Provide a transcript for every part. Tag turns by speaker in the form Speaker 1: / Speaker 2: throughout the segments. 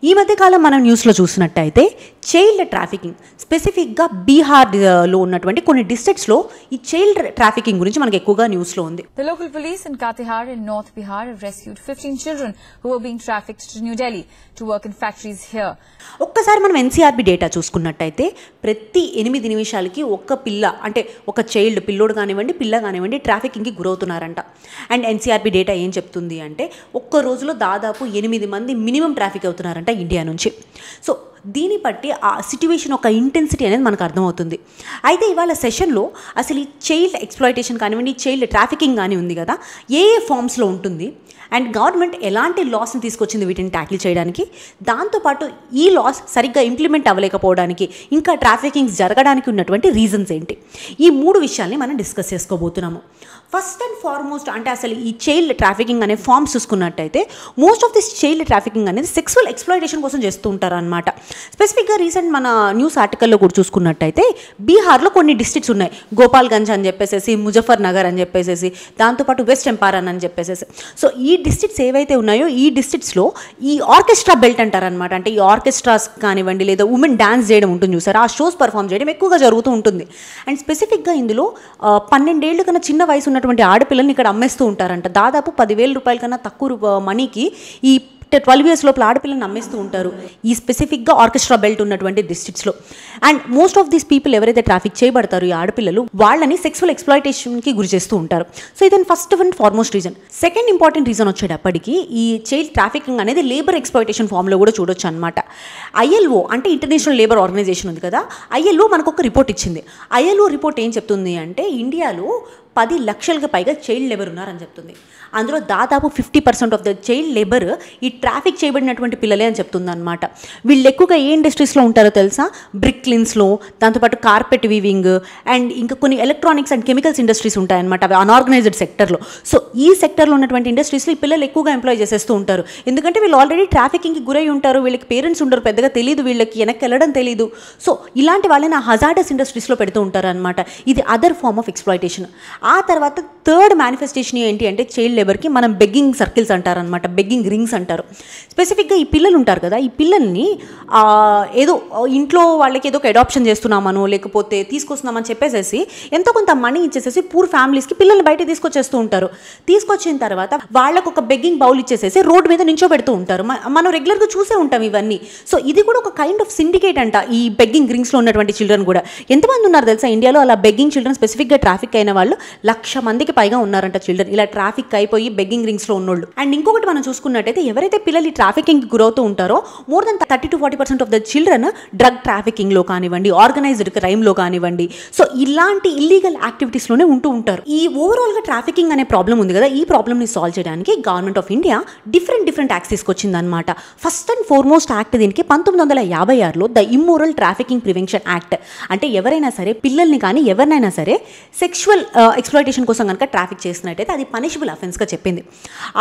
Speaker 1: ఈ మధ్యకాలం మనం న్యూస్లో చూసినట్టయితే చైల్డ్ ట్రాఫికింగ్ స్పెసిఫిక్గా బీహార్లో ఉన్నటువంటి కొన్ని డిస్ట్రిక్ట్స్లో ఈ చైల్డ్ ట్రాఫికింగ్ గురించి మనకు ఎక్కువగా న్యూస్లో ఉంది.
Speaker 2: The local police in Katihar in North Bihar have rescued 15 children who were being trafficked to New Delhi to work in factories here.
Speaker 1: ఒక్కసారి మనం ఎన్సీఆర్బీ డేటా చూసుకున్నట్టయితే ప్రతి 8 నిమిషాలకి ఒక్క పిల్ల అంటే ఒక చైల్డ్ పిల్లోడు కానివ్వండి పిల్ల కానివ్వండి ట్రాఫికింగ్కి గురవుతున్నారంట. అండ్ ఎన్సీఆర్బీ డేటా ఏం చెప్తుంది అంటే ఒక్క రోజులో దాదాపు 8 మంది మినిమం ట్రాఫిక్ అవుతున్నారంట ఇండియా నుంచి. సో దీన్ని బట్టి ఆ సిట్యువేషన్ ఒక ఇంటెన్సిటీ అనేది మనకు అర్థమవుతుంది. అయితే ఇవాళ సెషన్లో అసలు ఈ చైల్డ్ ఎక్స్ప్లాయిటేషన్ కానివ్వండి చైల్డ్ ట్రాఫికింగ్ కానీ ఉంది కదా ఏ ఫామ్స్లో ఉంటుంది అండ్ గవర్నమెంట్ ఎలాంటి లాస్ని తీసుకొచ్చింది వీటిని ట్యాకిల్ చేయడానికి, దాంతోపాటు ఈ లాస్ సరిగ్గా ఇంప్లిమెంట్ అవ్వలేకపోవడానికి ఇంకా ట్రాఫికింగ్స్ జరగడానికి ఉన్నటువంటి రీజన్స్ ఏంటి, ఈ 3 విషయాల్ని మనం డిస్కస్ చేసుకోబోతున్నాము. ఫస్ట్ అండ్ ఫార్మోస్ట్ అంటే అసలు ఈ చైల్డ్ ట్రాఫికింగ్ అనే ఫామ్స్ చూసుకున్నట్టయితే most of this child trafficking అనేది సెక్సువల్ ఎక్స్ప్లాయిటేషన్ కోసం చేస్తూ ఉంటారు అనమాట. స్పెసిఫిక్గా రీసెంట్ మన న్యూస్ ఆర్టికల్లో కూడా చూసుకున్నట్టయితే బీహార్లో కొన్ని డిస్ట్రిక్ట్స్ ఉన్నాయి, గోపాల్గంజ్ అని చెప్పేసి, ముజఫర్ నగర్ అని చెప్పేసి, దాంతోపాటు వెస్ట్ ఎంపారన్ అని చెప్పేసి. సో ఈ డిస్ట్రిక్ట్స్ ఏవైతే ఉన్నాయో ఈ డిస్ట్రిక్ట్స్లో ఈ ఆర్కెస్ట్రా బెల్ట్ అంటారనమాట. అంటే ఈ ఆర్కెస్ట్రాస్ కానివ్వండి లేదా ఉమెన్ డాన్స్ చేయడం ఉంటుంది చూసారు, ఆ షోస్ పర్ఫామ్ చేయడం ఎక్కువగా జరుగుతూ ఉంటుంది. అండ్ స్పెసిఫిక్గా ఇందులో 12 ఏళ్ళ కన్నా చిన్న వయసు ఉన్నటువంటి ఆడపిల్లల్ని ఇక్కడ అమ్మేస్తూ ఉంటారంట. దాదాపు 10,000 రూపాయల కన్నా తక్కువ మనీకి ఈ 12 years లోపల ఆడపిల్లని అమ్మేస్తూ ఉంటారు ఈ స్పెసిఫిక్గా ఆర్కెస్ట్రా బెల్ట్ ఉన్నటువంటి డిస్ట్రిక్ట్స్లో. And most of these people ఎవరైతే ట్రాఫిక్ చేయబడతారో ఈ ఆడపిల్లలు వాళ్ళని సెక్సువల్ ఎక్స్ప్లాయిటేషన్కి గురి చేస్తూ ఉంటారు. సో ఇదని first and foremost reason. Second important reason వచ్చేటప్పటికి ఈ చైల్డ్ ట్రాఫికింగ్ అనేది లేబర్ ఎక్స్ప్లాయిటేషన్ ఫామ్లో కూడా చూడొచ్చు అనమాట. ఐఎల్ఓ అంటే ఇంటర్నేషనల్ లేబర్ ఆర్గనైజేషన్ ఉంది కదా, ఐఎల్ఓ మనకు ఒక రిపోర్ట్ ఇచ్చింది. ఐఎల్ఓ రిపోర్ట్ ఏం చెప్తుంది అంటే ఇండియాలో 10 లక్షలకు పైగా చైల్డ్ లేబర్ ఉన్నారని చెప్తుంది. అందులో దాదాపు 50% ఆఫ్ ద చైల్డ్ లేబర్ ఈ ట్రాఫిక్ చేయబడినటువంటి పిల్లలే అని చెప్తుంది అనమాట. వీళ్ళు ఎక్కువగా ఏ ఇండస్ట్రీస్లో ఉంటారో తెలుసా, బ్రిక్లిన్స్లో, దాంతోపాటు కార్పెట్ వీవింగ్ అండ్ ఇంకా కొన్ని ఎలక్ట్రానిక్స్ అండ్ కెమికల్స్ ఇండస్ట్రీస్ ఉంటాయన్నమాట, అవి అన్ఆర్గనైజ్డ్ సెక్టర్లో. సో ఈ సెక్టర్లో ఉన్నటువంటి ఇండస్ట్రీస్లో ఈ పిల్లలు ఎక్కువగా ఎంప్లాయ్ చేసేస్తూ ఉంటారు. ఎందుకంటే వీళ్ళు ఆల్రెడీ ట్రాఫికింగ్కి గురై ఉంటారు, వీళ్ళకి పేరెంట్స్ ఉండరు, పెద్దగా తెలియదు, వీళ్ళకి వెనక్కి వెళ్ళడం తెలియదు. సో ఇలాంటి వాళ్ళని ఆ హజార్డస్ ఇండస్ట్రీస్లో పెడుతూ ఉంటారు అనమాట. ఇది అదర్ ఫార్మ్ ఆఫ్ ఎక్స్ప్లాయిటేషన్. ఆ తర్వాత థర్డ్ మేనిఫెస్టేషన్ ఏంటి అంటే చైల్డ్ లేబర్కి మనం బెగ్గింగ్ సర్కిల్స్ అంటారనమాట, బెగ్గింగ్ రింగ్స్ అంటారు. స్పెసిఫిక్గా ఈ పిల్లలు ఉంటారు కదా, ఈ పిల్లల్ని ఏదో ఇంట్లో వాళ్ళకి ఏదో ఒక అడాప్షన్ చేస్తున్నామనో లేకపోతే తీసుకొస్తున్నామని చెప్పేసేసి ఎంతో కొంత మనీ ఇచ్చేసేసి పూర్ ఫ్యామిలీస్కి పిల్లల్ని బయట తీసుకొచ్చేస్తూ ఉంటారు. తీసుకొచ్చిన తర్వాత వాళ్ళకు ఒక బెగ్గింగ్ బౌల్ ఇచ్చేసేసి రోడ్డు మీద నించోబెడుతూ ఉంటారు. మనం రెగ్యులర్గా చూసే ఉంటాం ఇవన్నీ. సో ఇది కూడా ఒక కైండ్ ఆఫ్ సిండికేట్ అంట ఈ బెగ్గింగ్ రింగ్స్లో ఉన్నటువంటి చిల్డ్రన్ కూడా. ఎంతమంది ఉన్నారు తెలుసా ఇండియాలో అలా బెగ్గింగ్ చిల్డ్రన్, స్పెసిఫిక్గా ట్రాఫిక్ అయిన వాళ్ళు 1,00,000 మందికి పైగా ఉన్నారంట చిల్డ్రన్, ఇలా ట్రాఫిక్ అయిపోయి బెగ్గింగ్ రింగ్స్లో ఉన్నోళ్ళు. అండ్ ఇంకొకటి మనం చూసుకున్నట్టయితే ఎవరైతే పిల్లలు ఈ ట్రాఫికింగ్ గురవుతూ ఉంటారో more than 30 to 40% of the children drug ట్రాఫికింగ్లో కానివ్వండి, ఆర్గనైజ్డ్ క్రైమ్లో కానివ్వండి, సో ఇలాంటి ఇల్లీగల్ యాక్టివిటీస్లోనే ఉంటూ ఉంటారు. ఈ ఓవరాల్గా ట్రాఫికింగ్ అనే ప్రాబ్లం ఉంది కదా, ఈ ప్రాబ్లమ్ని సాల్వ్ చేయడానికి government of India different acts తీసుకొచ్చింది అనమాట. ఫస్ట్ అండ్ ఫార్మోస్ట్ యాక్ట్ దీనికి 1956లో the immoral trafficking prevention act. అంటే ఎవరైనా సరే పిల్లల్ని కానీ ఎవరినైనా సరే సెక్షువల్ ఎక్స్ప్లాయిటేషన్ కోసం కనుక ట్రాఫిక్ చేసినట్టయితే అది పనిషబుల్ అఫెన్స్గా చెప్పింది.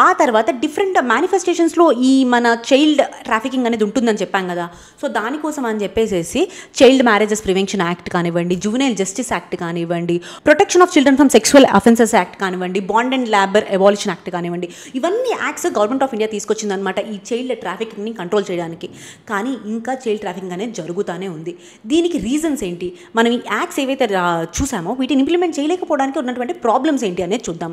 Speaker 1: ఆ తర్వాత డిఫరెంట్ మేనిఫెస్టేషన్స్లో ఈ మన చైల్డ్ ట్రాఫికింగ్ అనేది ఉంటుందని చెప్పాం కదా, సో దానికోసం అని చెప్పేసి చైల్డ్ మ్యారేజెస్ ప్రివెన్షన్ యాక్ట్ కానివ్వండి, జువెనైల్ జస్టిస్ యాక్ట్ కానివ్వండి, protection of children from sexual offences act కానివ్వండి, bond and labour abolition act కానివ్వండి, ఇవన్నీ యాక్ట్స్ గవర్నమెంట్ ఆఫ్ ఇండియా తీసుకొచ్చిందనమాట ఈ చైల్డ్ ట్రాఫికింగ్ని కంట్రోల్ చేయడానికి. కానీ ఇంకా చైల్డ్ ట్రాఫికింగ్ అనేది జరుగుతూనే ఉంది. దీనికి రీజన్స్ ఏంటి, మనం ఈ యాక్ట్స్ ఏవైతే చూసామో వీటిని ఇంప్లిమెంట్ చేయలేకపోవడానికి ఉన్నటువంటి ప్రాబ్లమ్స్ ఏంటి అనేది చూద్దాం.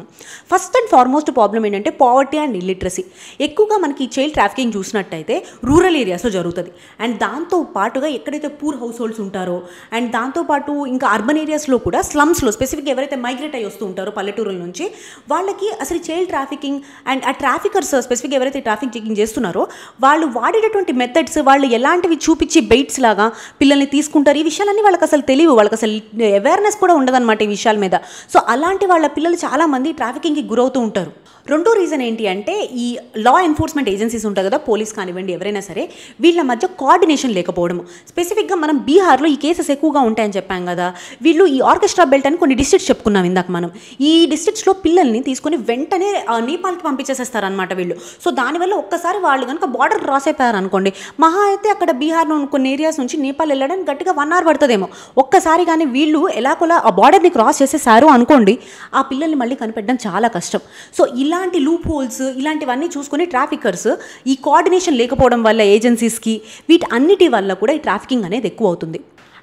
Speaker 1: ఫస్ట్ అండ్ ఫార్మోస్ట్ ప్రాబ్లం ఏంటంటే పావర్టీ అండ్ ఇల్లిటరసీ. ఎక్కువగా మనకి ఈ చైల్డ్ ట్రాఫికింగ్ చూసినట్టయితే రూరల్ ఏరియాస్లో జరుగుతుంది. అండ్ దాంతో పాటుగా ఎక్కడైతే పూర్ హౌస్ హోల్డ్స్ ఉంటారో అండ్ దాంతోపాటు ఇంకా అర్బన్ ఏరియాస్లో కూడా స్లమ్స్లో స్పెసిఫిక్గా ఎవరైతే మైగ్రేట్ అయ్యి వస్తూ ఉంటారో పల్లెటూరుల నుంచి వాళ్ళకి అసలు చైల్డ్ ట్రాఫికింగ్ అండ్ ఆ ట్రాఫికర్స్ స్పెసిఫిక్గా ఎవరైతే ట్రాఫిక్ చెకింగ్ చేస్తున్నారో వాళ్ళు వాడేటటువంటి మెథడ్స్, వాళ్ళు ఎలాంటివి చూపించి బెయిట్స్ లాగా పిల్లల్ని తీసుకుంటారు, ఈ విషయాలన్నీ వాళ్ళకి అసలు తెలియవు, వాళ్ళకి అసలు అవేర్నెస్ కూడా ఉండదన్నమాట ఈ విషయాల మీద. సో అలాంటి వాళ్ళ పిల్లలు చాలామంది ట్రాఫికింగ్కి గురవుతూ ఉంటారు. రెండో రీజన్ ఏంటి అంటే ఈ లా ఎన్ఫోర్స్మెంట్ ఏజెన్సీస్ ఉంటాయి కదా, పోలీస్ కానివ్వండి ఎవరైనా సరే, వీళ్ళ మధ్య కోఆర్డినేషన్ లేకపోవడము. స్పెసిఫిక్గా మనం బీహార్లో ఈ కేసెస్ ఎక్కువగా ఉంటాయని చెప్పాం కదా, వీళ్ళు ఈ ఆర్కెస్ట్రా బెల్ట్ అని కొన్ని డిస్ట్రిక్ట్స్ చెప్పుకున్నాం ఇందాక మనం. ఈ డిస్ట్రిక్ట్స్లో పిల్లల్ని తీసుకొని వెంటనే నేపాల్కి పంపించేసేస్తారనమాట వీళ్ళు. సో దానివల్ల ఒక్కసారి వాళ్ళు కనుక బార్డర్ క్రాస్ అయిపోయారు అనుకోండి, మహా అయితే అక్కడ బీహార్లో కొన్ని ఏరియాస్ నుంచి నేపాల్ వెళ్ళడానికి గట్టిగా 1 hour పడుతుందేమో. ఒక్కసారి కానీ వీళ్ళు ఎలాగోలా ఆ బార్డర్ని క్రాస్ చేసేసారు అనుకోండి, ఆ పిల్లల్ని మళ్ళీ కనిపెట్టడం చాలా కష్టం. సో ఇలా ఇలాంటి లూప్ హోల్స్ ఇలాంటివన్నీ చూసుకొని ట్రాఫికర్స్ ఈ కోఆర్డినేషన్ లేకపోవడం వల్ల ఏజెన్సీస్కి వీటి అన్నిటి వల్ల కూడా ఈ ట్రాఫికింగ్ అనేది ఎక్కువ అవుతుంది.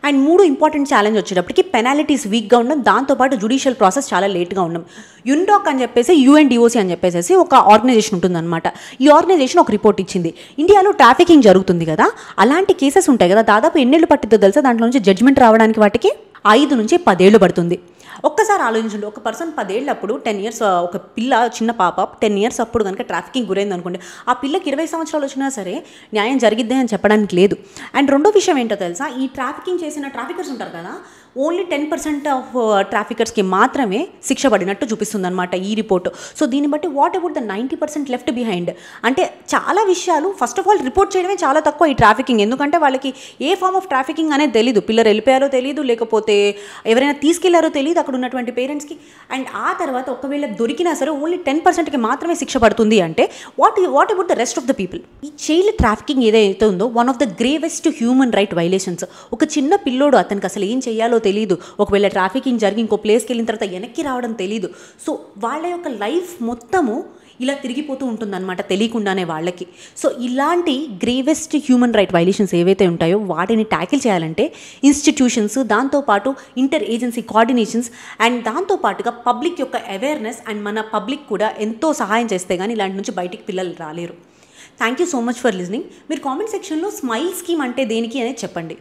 Speaker 1: అండ్ 3 ఇంపార్టెంట్ ఛాలెంజ్ వచ్చేటప్పటికి పెనాలిటీస్ వీక్గా ఉండడం, దాంతోపాటు జుడిషియల్ ప్రాసెస్ చాలా లేట్గా ఉండడం. యున్డాక్ అని చెప్పేసి యుఎన్డిఓసి అని చెప్పేసి ఒక ఆర్గనైజేషన్ ఉంటుందన్నమాట. ఈ ఆర్గనైజేషన్ ఒక రిపోర్ట్ ఇచ్చింది, ఇండియాలో ట్రాఫికింగ్ జరుగుతుంది కదా, అలాంటి కేసెస్ ఉంటాయి కదా, దాదాపు ఎన్నేళ్ళు పట్టిద్దో తెలుసా దాంట్లో నుంచి జడ్జ్మెంట్ రావడానికి? వాటికి 5 నుంచి 10 ఏళ్ళు పడుతుంది. ఒక్కసారి ఆలోచించండి, ఒక పర్సన్ 10 ఏళ్ళప్పుడు 10 ఇయర్స్, ఒక పిల్ల చిన్న పాప 10 ఇయర్స్ అప్పుడు కనుక ట్రాఫికింగ్ గురైంది అనుకోండి, ఆ పిల్లకి 20 సంవత్సరాలు వచ్చినా సరే న్యాయం జరిగిద్దే అని చెప్పడానికి లేదు. అండ్ రెండో విషయం ఏంటో తెలుసా, ఈ ట్రాఫికింగ్ చేసిన ట్రాఫికర్స్ ఉంటారు కదా, ఓన్లీ 10% ఆఫ్ ట్రాఫికర్స్కి మాత్రమే శిక్ష పడినట్టు చూపిస్తుంది అనమాట ఈ రిపోర్టు. సో దీన్ని బట్టి what about the 90% left behind? అంటే చాలా విషయాలు ఫస్ట్ ఆఫ్ ఆల్ రిపోర్ట్ చేయడమే చాలా తక్కువ ఈ ట్రాఫికింగ్. ఎందుకంటే వాళ్ళకి ఏ ఫామ్ ఆఫ్ ట్రాఫికింగ్ అనేది తెలియదు, పిల్లలు వెళ్ళిపోయారో తెలియదు, లేకపోతే ఎవరైనా తీసుకెళ్లారో తెలియదు అక్కడ ఉన్నటువంటి పేరెంట్స్కి. అండ్ ఆ తర్వాత ఒకవేళ దొరికినా సరే ఓన్లీ 10%కి మాత్రమే శిక్ష పడుతుంది అంటే what about the rest of the people? ఈ చైల్డ్ ట్రాఫికింగ్ ఏదైతే ఉందో one of the gravest human right violations. ఒక చిన్న పిల్లోడు, అతనికి అసలు ఏం చేయాలో తెలియదు, ఒకవేళ ట్రాఫికింగ్ జరిగి ఇంకో ప్లేస్కి వెళ్ళిన తర్వాత వెనక్కి రావడం తెలియదు. సో వాళ్ళ యొక్క లైఫ్ మొత్తము ఇలా తిరిగిపోతూ ఉంటుందన్నమాట తెలియకుండానే వాళ్ళకి. సో ఇలాంటి గ్రేవెస్ట్ హ్యూమన్ రైట్ వైలేషన్స్ ఏవైతే ఉంటాయో వాటిని ట్యాకిల్ చేయాలంటే ఇన్స్టిట్యూషన్స్, దాంతోపాటు ఇంటర్ ఏజెన్సీ కోఆర్డినేషన్స్ అండ్ దాంతోపాటుగా పబ్లిక్ యొక్క అవేర్నెస్ అండ్ మన పబ్లిక్ కూడా ఎంతో సహాయం చేస్తే కానీ ఇలాంటి నుంచి బయటికి పిల్లలు రాలేరు. Thank you so much for listening. మీరు కామెంట్ సెక్షన్లో స్మైల్ స్కీమ్ అంటే దేనికి అనేది చెప్పండి.